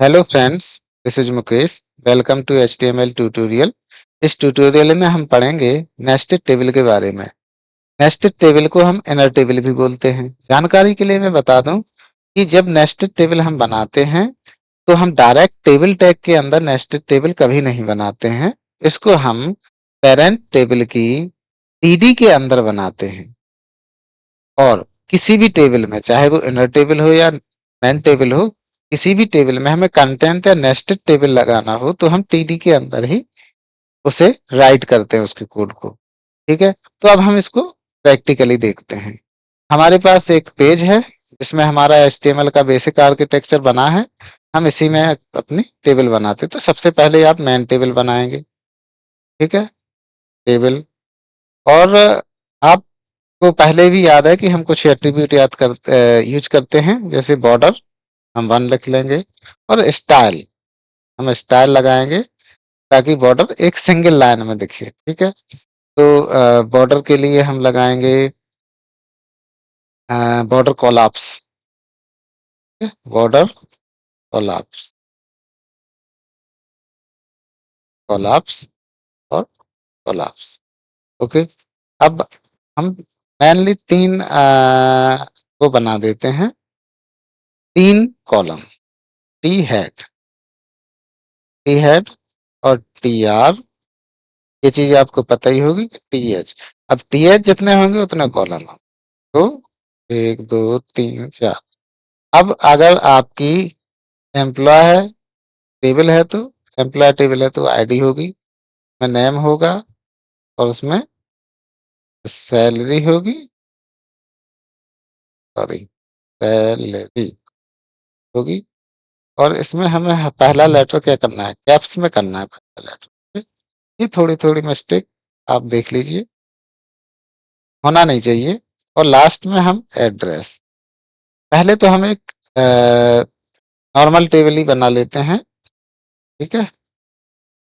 Hello friends, this is Mukesh. Welcome to HTML tutorial. इस tutorial में हम पढ़ेंगे नेस्टेड टेबल के बारे में। नेस्टेड टेबल को हम इनर टेबल भी बोलते हैं। जानकारी के लिए मैं बता दूं कि जब नेस्टेड टेबल हम बनाते हैं तो हम डायरेक्ट टेबल टैग के अंदर नेस्टेड टेबल कभी नहीं बनाते हैं। इसको हम पेरेंट टेबल की टीडी के अंदर बनाते हैं। और किसी भी टेबल में, चाहे वो इनर टेबल हो या मेन टेबल हो, किसी भी टेबल में हमें कंटेंट या नेस्टेड टेबल लगाना हो तो हम टीडी के अंदर ही उसे राइट करते हैं, उसके कोड को। ठीक है, तो अब हम इसको प्रैक्टिकली देखते हैं। हमारे पास एक पेज है जिसमें हमारा एचटीएमएल का बेसिक आर्किटेक्चर बना है। हम इसी में अपनी टेबल बनाते हैं। तो सबसे पहले आप मेन टेबल बनाएंगे। ठीक है, टेबल। और आपको पहले भी याद है कि हम कुछ एट्रीब्यूट यूज करते हैं, जैसे बॉर्डर हम 1 लिख लेंगे, और स्टाइल हम स्टाइल लगाएंगे ताकि बॉर्डर एक सिंगल लाइन में दिखे। ठीक है, तो बॉर्डर के लिए हम लगाएंगे border collapse. Border collapse, collapse और कोलैप्स। ओके, अब हम मेनली 3 को बना देते हैं। 3 कॉलम, टी हेड और टी आर। ये चीज आपको पता ही होगी कि टी एच। अब टी एच जितने होंगे उतने कॉलम होंगे। तो 1 2 3 4। अब अगर आपकी एम्प्लॉय टेबल है तो एम्प्लॉय टेबल है तो आईडी होगी, में नेम होगा, और उसमें सैलरी होगी। सॉरी, सैलरी होगी। और इसमें हमें पहला लेटर क्या करना है, कैप्स में करना है पहला लेटर। ये थोड़ी थोड़ी मिस्टेक आप देख लीजिए, होना नहीं चाहिए। और लास्ट में हम एड्रेस। पहले तो हम एक नॉर्मल टेबल ही बना लेते हैं। ठीक है,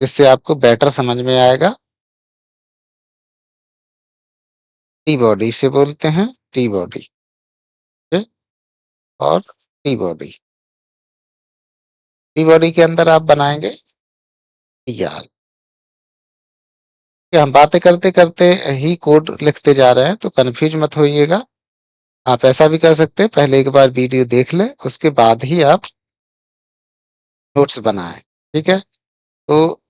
जिससे आपको बेटर समझ में आएगा। टी बॉडी से बोलते हैं, टी बॉडी। और टी बॉडी, टी बॉडी के अंदर आप बनाएंगे यार। कि हम बातें करते करते ही कोड लिखते जा रहे हैं, तो कंफ्यूज मत होइएगा। आप ऐसा भी कर सकते हैं, पहले एक बार वीडियो देख लें, उसके बाद ही आप नोट्स बनाएं। ठीक है, तो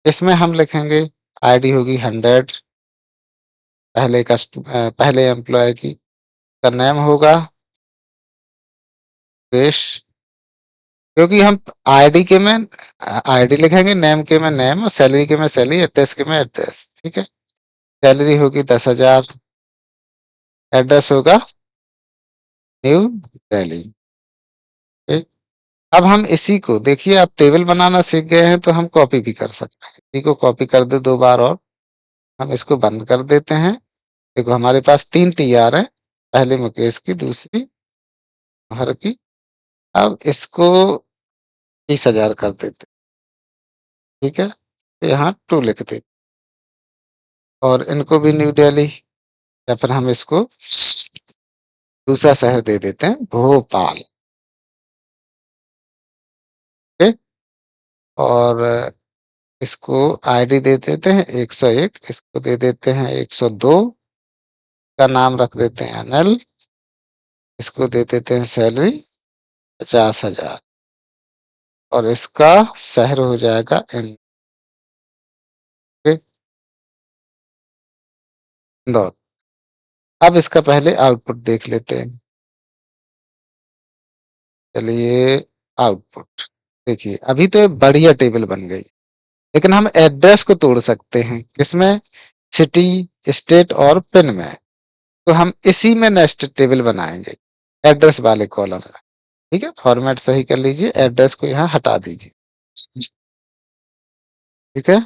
इसमें हम लिखेंगे आईडी होगी 100, पहले एम्प्लॉय की का नेम होगा पेश। क्योंकि हम आईडी के में आईडी लिखेंगे, नेम के में नेम, और सैलरी के में सैलरी, एड्रेस के में एड्रेस। ठीक है, सैलरी होगी 10,000, एड्रेस होगा न्यू दिल्ली। ठीक? अब हम इसी को देखिए, आप टेबल बनाना सीख गए हैं तो हम कॉपी भी कर सकते हैं। इसी को कॉपी कर दे 2 बार, और हम इसको बंद कर देते हैं। देखो हमारे पास 3 टी आर है, पहली मुकेश की, दूसरी हर की। अब इसको 30,000 कर देते। ठीक है, तो यहाँ 2 लिख देते, और इनको भी न्यू दिल्ली, या फिर हम इसको दूसरा शहर दे देते हैं, भोपाल। ठीक? और इसको आईडी दे देते हैं 101, इसको दे देते हैं 102, का नाम रख देते हैं अनिल, इसको दे देते हैं सैलरी 50,000, और इसका शहर हो जाएगा इंदौर। अब इसका पहले आउटपुट देख लेते हैं। चलिए, आउटपुट देखिए, अभी तो ये बढ़िया टेबल बन गई। लेकिन हम एड्रेस को तोड़ सकते हैं, किसमें? सिटी, स्टेट और पिन में। तो हम इसी में नेक्स्ट टेबल बनाएंगे, एड्रेस वाले कॉलम में। ठीक है, फॉर्मेट सही कर लीजिए, एड्रेस को यहाँ हटा दीजिए। ठीक है,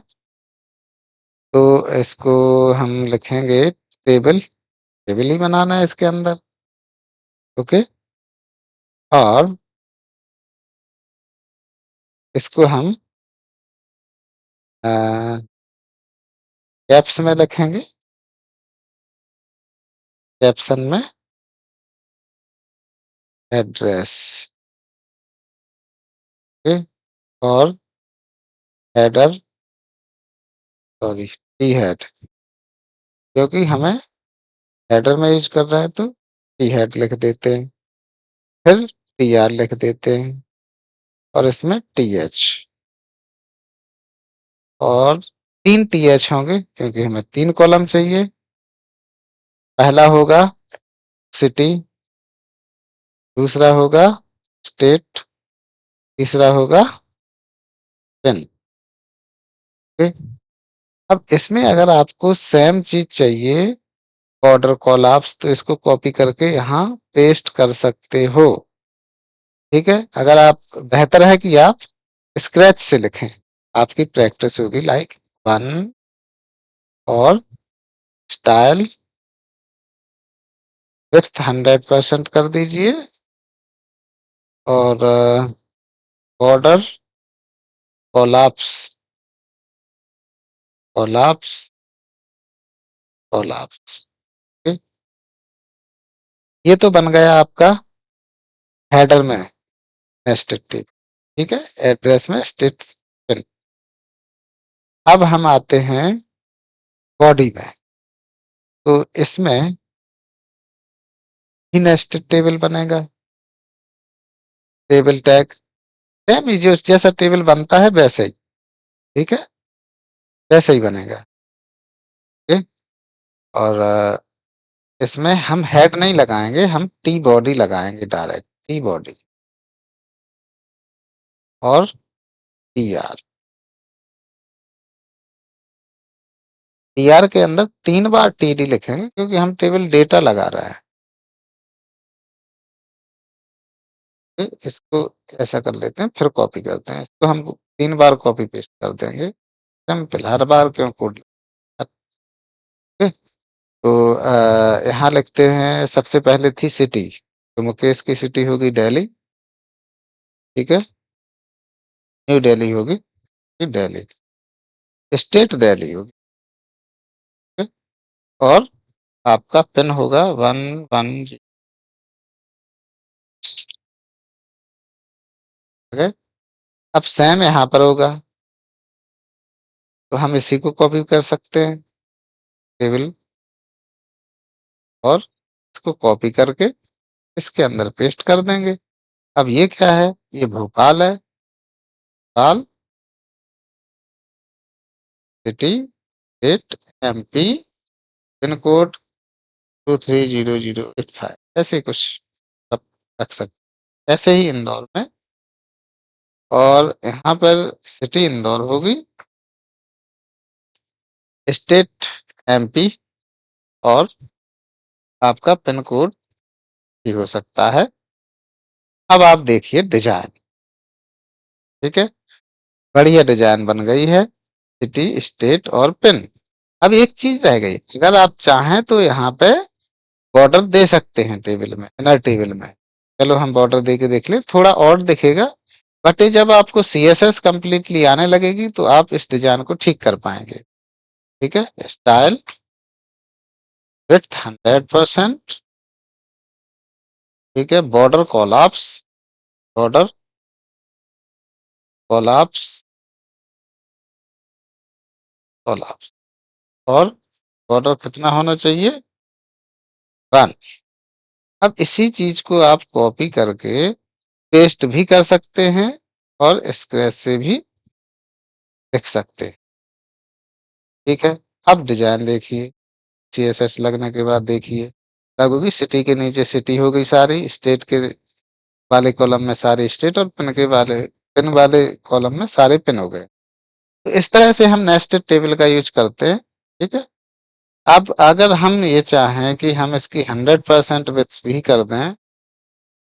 तो इसको हम लिखेंगे टेबल, टेबल ही बनाना है इसके अंदर। ओके, और इसको हम कैप्स में लिखेंगे, कैप्शन में एड्रेस। ओके, और हेडर, सॉरी, टी हेड, क्योंकि हमें हेडर में यूज कर रहा है तो टी हेड लिख देते हैं, फिर टी आर लिख देते हैं और इसमें टी एच, और 3 टी एच होंगे क्योंकि हमें 3 कॉलम चाहिए। पहला होगा सिटी, दूसरा होगा स्टेट, तीसरा होगा पिन। ओके, अब इसमें अगर आपको सेम चीज चाहिए, बॉर्डर कॉलअप्स, तो इसको कॉपी करके यहाँ पेस्ट कर सकते हो। ठीक है, अगर आप, बेहतर है कि आप स्क्रैच से लिखें, आपकी प्रैक्टिस होगी। लाइक 1, और स्टाइल विड्थ 100% कर दीजिए, और बॉर्डर कॉलअप्स, कॉलअप्स, कॉलअप्स। ये तो बन गया आपका हेडर में नेस्टेड टेबल। ठीक है, एड्रेस में स्टेट पिन। अब हम आते हैं बॉडी में, तो इसमें ही नेस्टेड टेबल बनेगा। टेबल टैग सेम ही, जो जैसा टेबल बनता है वैसे ही, ठीक है, वैसे ही बनेगा। ठीक, और इसमें हम हेड नहीं लगाएंगे, हम टी बॉडी लगाएंगे, डायरेक्ट टी बॉडी और टी आर। टी आर के अंदर 3 बार टी डी लिखेंगे क्योंकि हम टेबल डेटा लगा रहे हैं। इसको ऐसा कर लेते हैं, फिर कॉपी करते हैं, इसको हम 3 बार कॉपी पेस्ट कर देंगे, सिंपल, हर बार क्यों कोड। तो यहाँ लिखते हैं, सबसे पहले थी सिटी, तो मुकेश की सिटी होगी दिल्ली। ठीक है, न्यू दिल्ली होगी, दिल्ली, स्टेट दिल्ली होगी। ठीक है? और आपका पिन होगा 110। अब सेम यहाँ पर होगा, तो हम इसी को कॉपी कर सकते हैं टेबल, और इसको कॉपी करके इसके अंदर पेस्ट कर देंगे। अब ये क्या है, ये भोपाल है, Bhopal city, state, MP, pin code 230085, ऐसे कुछ आप रख सकते, ऐसे ही इंदौर में, और यहाँ पर सिटी इंदौर होगी, स्टेट एमपी, और आपका पिन कोड भी हो सकता है। अब आप देखिए डिजाइन, ठीक है, बढ़िया डिजाइन बन गई है, सिटी, स्टेट और पिन। अब एक चीज रह गई, अगर आप चाहें तो यहाँ पे बॉर्डर दे सकते हैं टेबल में, इनर टेबल में। चलो हम बॉर्डर दे के देख लें, थोड़ा और दिखेगा, बट ये जब आपको सीएसएस कंप्लीटली आने लगेगी तो आप इस डिजाइन को ठीक कर पाएंगे। ठीक है, स्टाइल विड्थ 100%। ठीक है, बॉर्डर कॉलअप्स, बॉर्डर कॉलअप्स, कॉलअप्स, और बॉर्डर कितना होना चाहिए, 1। अब इसी चीज को आप कॉपी करके पेस्ट भी कर सकते हैं, और स्क्रैच से भी लिख सकते हैं। ठीक है, अब डिजाइन देखिए, सीएसएस लगने के बाद देखिए, लगोगी सिटी के नीचे सिटी हो गई सारी, स्टेट के वाले कॉलम में सारे स्टेट, और पिन वाले कॉलम में सारे पिन हो गए। तो इस तरह से हम नेस्टेड टेबल का यूज करते हैं। ठीक है, अब अगर हम ये चाहें कि हम इसकी 100% विड्थ भी कर दें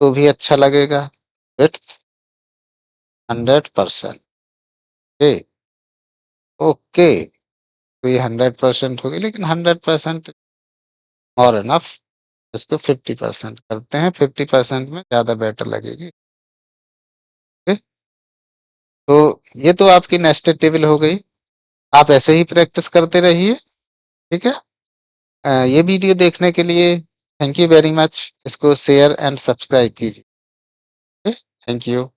तो भी अच्छा लगेगा, विड्थ 100%। ओके, तो ये 100% होगी, लेकिन 100% और इनफ, इसको 50% करते हैं, 50% में ज्यादा बेटर लगेगी। ओके, तो ये तो आपकी नेस्टेड टेबल हो गई। आप ऐसे ही प्रैक्टिस करते रहिए। ठीक है, ये वीडियो देखने के लिए थैंक यू वेरी मच। इसको शेयर एंड सब्सक्राइब कीजिए। Thank you.